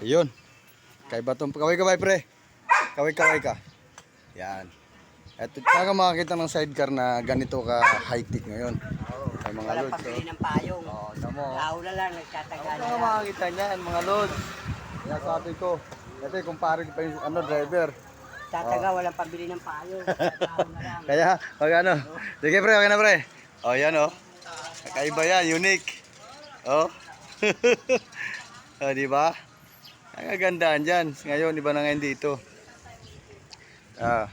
Ayun. Kaiba tong kaway-kaway pre. Kaway-kaway ka. Yan. Ito saka makakita ng sidecar na ganito ka high-tech ngayon. Ay mga Walang lods. pabili ng payong. Oo, tamo. Laula lang, nagtataga Ano na ka lang. makakita niyan mga lods. Kaya sabi ko, ito kumpare ko pa yung driver. Tataga, walang pabili ng payong. Laula lang. Kaya, wag ano. Sige pre, okay na pre. Oh, yan oh. Kakaiba yan, unique. Oh. Oh, di ba? Ang kagandaan dyan. Ngayon, iba na ngayon dito. Ah.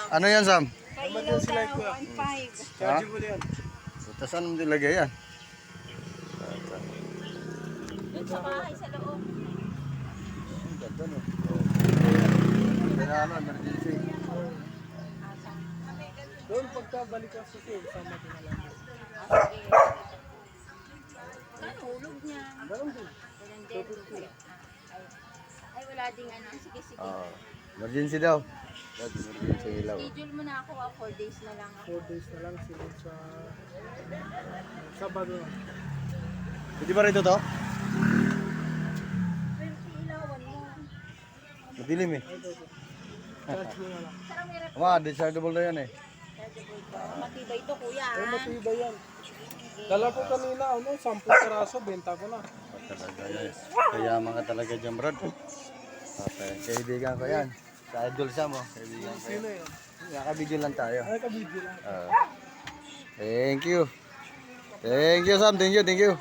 Ano yan, Sam? Emergency light ko. 1.5. Chargeable yan. Tapos ano mo nilagay yan? Doon sa bahay, sa loob. Ang ganda no. Kaya ano, emergency. Doon pagka balik ka sa field, sama din na lang. Saan hulog niya? Ganun din. Ganun din. Ay, wala ding ano. Sige, sige. Oh, emergency daw. Emergency ilaw. Schedule mo na ako, 4 days na lang. 4 days na lang sila sa Sabado na. Pwede ba rito to? Pwede ilawan mo. Madilim eh. Charge mo na lang. Sarang may rep. Ama, dechargeable na yan eh. Chargeable pa. Matibay to, kuya. Ay, matibay yan. Dala ko kanina, 10 peraso, benta ko na. Talaga guys. Kaya mga talaga dyan, Brad. Okay, kaibigan ko yan. Sa idol siya mo. Kaibigan ko Sino yan. yan? Nakabidyo lang tayo. Ay, kabidyo lang. Thank you. Thank you, Sam. Thank you, thank you.